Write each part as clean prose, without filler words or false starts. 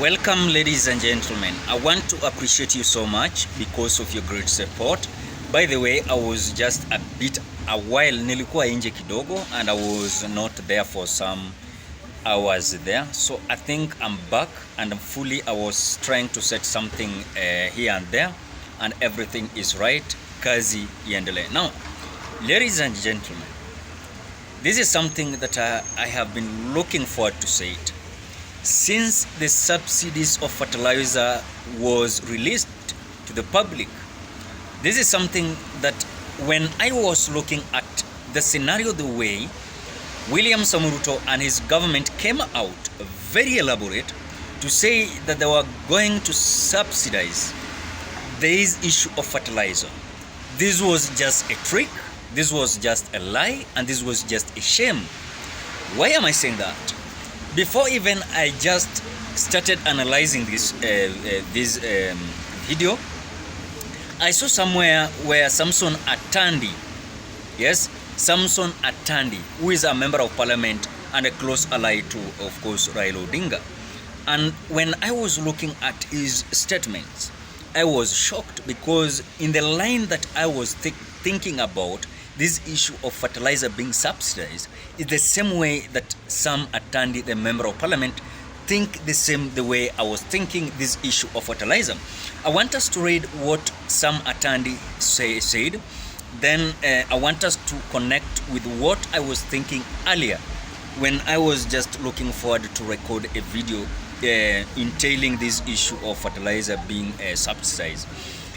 Welcome, ladies and gentlemen. I want to appreciate you so much because of your great support. By the way, I was just a while nilikuwa nje kidogo and I was not there for some hours there. So I think I'm back and I was trying to set something here and there and everything is right. Kazi iendelee. Now, ladies and gentlemen, this is something that I have been looking forward to say it. Since the subsidies of fertilizer was released to the public, this is something that when I was looking at the scenario, the way William Ruto and his government came out very elaborate to say that they were going to subsidize this issue of fertilizer. This was just a trick, this was just a lie, and this was just a shame. Why am I saying that? Before even I just started analyzing this video, I saw somewhere where Samson Atandi, yes, Samson Atandi, who is a member of parliament and a close ally to, of course, Raila Odinga. And when I was looking at his statements, I was shocked because in the line that I was thinking about this issue of fertilizer being subsidized is the same way that Sam Atandi, the member of parliament, think the way I was thinking this issue of fertilizer. I want us to read what Sam Atandi said. Then I want us to connect with what I was thinking earlier when I was just looking forward to record a video entailing this issue of fertilizer being subsidized.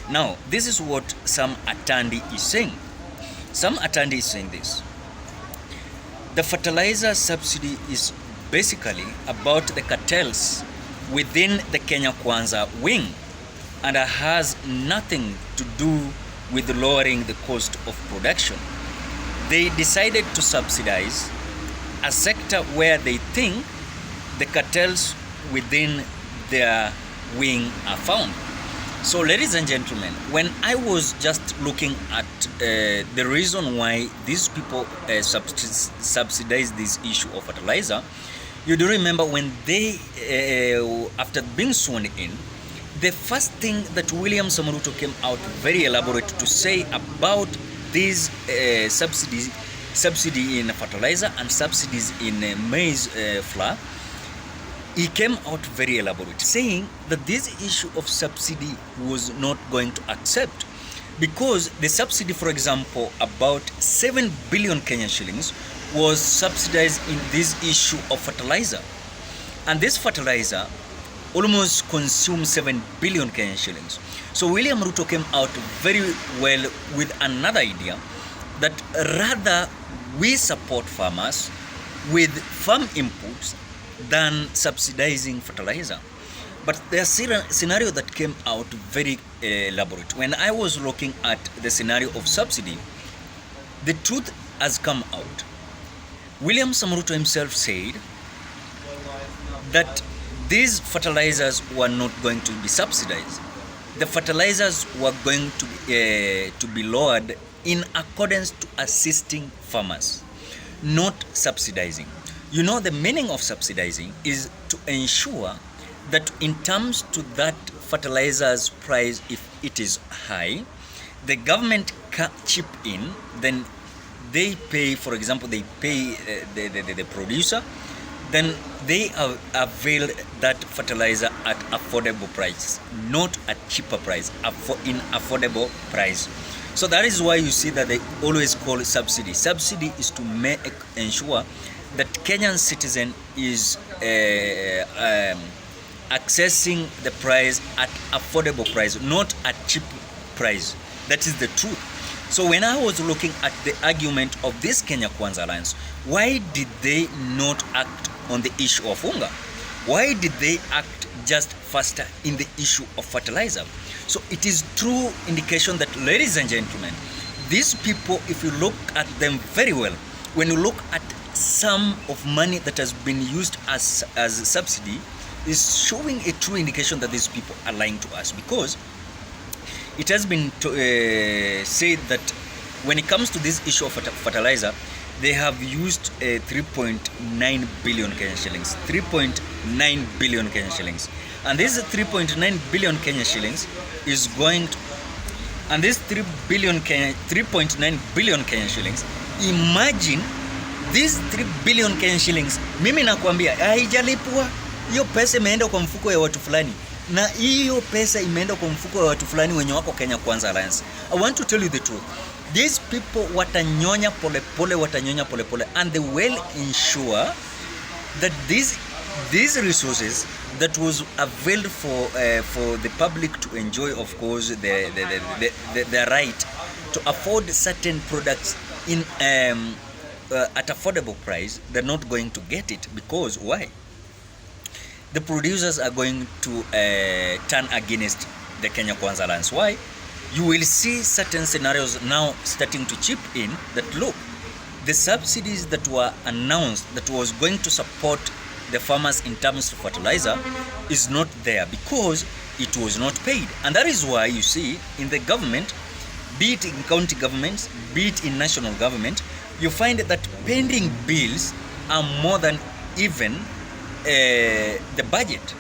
Now, this is what Sam Atandi is saying. Sam Atandi is saying this. The fertilizer subsidy is basically about the cartels within the Kenya Kwanza wing and has nothing to do with lowering the cost of production. They decided to subsidize a sector where they think the cartels within their wing are found. So, ladies and gentlemen, when I was just looking at the reason why these people subsidize this issue of fertilizer, you do remember when they, after being sworn in, the first thing that William Ruto came out very elaborate to say about these subsidy in fertilizer and subsidies in maize flour, he came out very elaborate, saying that this issue of subsidy was not going to accept because the subsidy, for example, about 7 billion Kenyan shillings was subsidized in this issue of fertilizer. And this fertilizer almost consumes 7 billion Kenyan shillings. So William Ruto came out very well with another idea that rather we support farmers with farm inputs than subsidizing fertilizer. But there's a scenario that came out very elaborate. When I was looking at the scenario of subsidy, the truth has come out. William Ruto himself said that these fertilizers were not going to be subsidized. The fertilizers were going to be lowered in accordance to assisting farmers, not subsidizing. You know, the meaning of subsidizing is to ensure that in terms to that fertilizer's price, if it is high, the government can chip in, then they pay, for example, they pay the producer, then they avail that fertilizer at affordable price, not at cheaper price, in affordable price. So that is why you see that they always call it subsidy. Subsidy is to ensure that Kenyan citizen is accessing the price at affordable price, not at cheap price. That is the truth. So when I was looking at the argument of this Kenya Kwanza Alliance, why did they not act on the issue of hunger? Why did they act just faster in the issue of fertilizer? So it is true indication that, ladies and gentlemen, these people, if you look at them very well, when you look at sum of money that has been used as a subsidy, is showing a true indication that these people are lying to us, because it has been said that when it comes to this issue of fertilizer, they have used 3.9 billion Kenyan shillings. 3.9 billion Kenyan shillings. And this 3.9 billion Kenyan shillings is going to, and this 3.9 billion Kenyan shillings, imagine this 3 billion Kenyan shillings, mimi nakwambia haijalipwa. Hiyo pesa imeenda kwa mfuko ya watu fulani, na hiyo pesa imeenda kwa mfuko ya watu fulani wenye wako Kenya Kwanza Alliance. I want to tell you the truth. These people watanyonya polepole, watanyonya polepole, and they will ensure that these resources that was availed for the public to enjoy, of course, the right to afford certain products in at affordable price, they're not going to get it. Because why? The producers are going to turn against the Kenya Kwanza Alliance. Why? You will see certain scenarios now starting to chip in that, look, the subsidies that were announced that was going to support the farmers in terms of fertilizer is not there because it was not paid. And that is why you see in the government, be it in county governments, be it in national government, you find that pending bills are more than even the budget.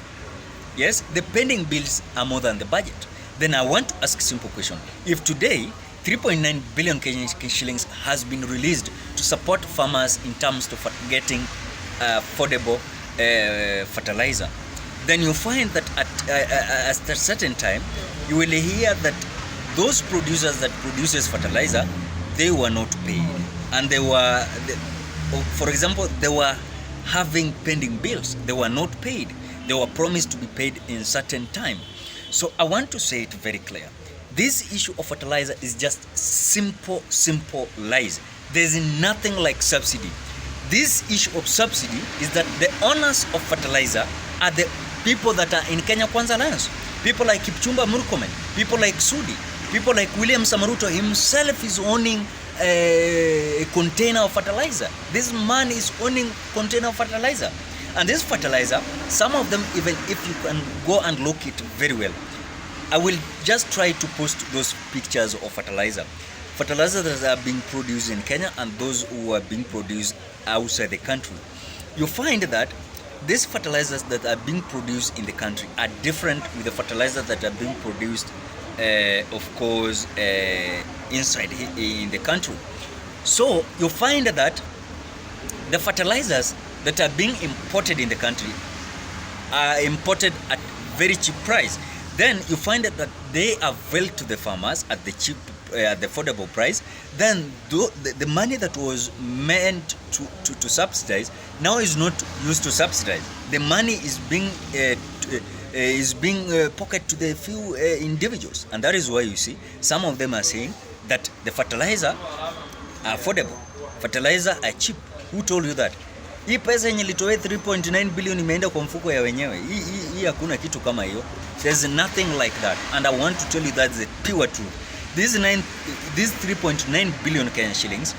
Yes, the pending bills are more than the budget. Then I want to ask a simple question. If today 3.9 billion Kenyan shillings has been released to support farmers in terms of getting affordable fertilizer, then you find that at a certain time you will hear that those producers that produces fertilizer, they were not paid, and for example, they were having pending bills. They were not paid. They were promised to be paid in certain time. So I want to say it very clear. This issue of fertilizer is just simple lies. There's nothing like subsidy. This issue of subsidy is that the owners of fertilizer are the people that are in Kenya Kwanza Alliance. People like Kipchumba Murkomen, people like Sudi, people like William Ruto himself is owning a container of fertilizer. This man is owning container of fertilizer. And this fertilizer, some of them, even if you can go and look it very well, I will just try to post those pictures of fertilizer. Fertilizers that are being produced in Kenya and those who are being produced outside the country. You find that these fertilizers that are being produced in the country are different with the fertilizers that are being produced, of course, inside in the country. So you find that the fertilizers that are being imported in the country are imported at very cheap price. Then you find that they avail to the farmers at the cheap, at the affordable price. Then the money that was meant to subsidize now is not used to subsidize. The money is being pocketed to the few individuals, and that is why you see some of them are saying that the fertilizer are affordable, fertilizer are cheap. Who told you that? Hii pesa yenye litoe 3.9 billion imeenda kwa mfuko ya wenyewe. Hii hakuna kitu kama hiyo. There's nothing like that, and I want to tell you that's the pure truth. This 3.9 billion Kenyan shillings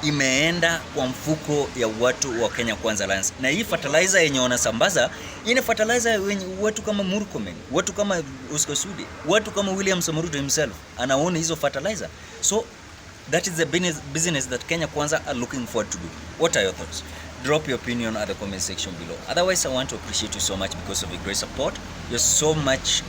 imeenda kwa mfuko ya watu wa Kenya Kwanza Alliance. Na hii fertilizer yenye wanasambaza, hii ni fertilizer wenye watu kama Murkomen, watu kama Oscar Sudi, watu kama William Ruto himself anaona hizo fertilizer. So that is the business that Kenya Kwanza are looking forward to do. What are your thoughts? Drop your opinion at the comment section below. Otherwise, I want to appreciate you so much because of your great support. You're so much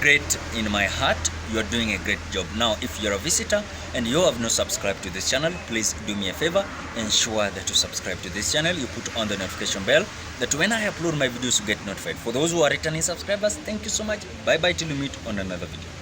great in my heart. You're doing a great job. Now, if you're a visitor and you have not subscribed to this channel, please do me a favor. Ensure that you subscribe to this channel. You put on the notification bell that when I upload my videos, you get notified. For those who are returning subscribers, thank you so much. Bye bye till we meet on another video.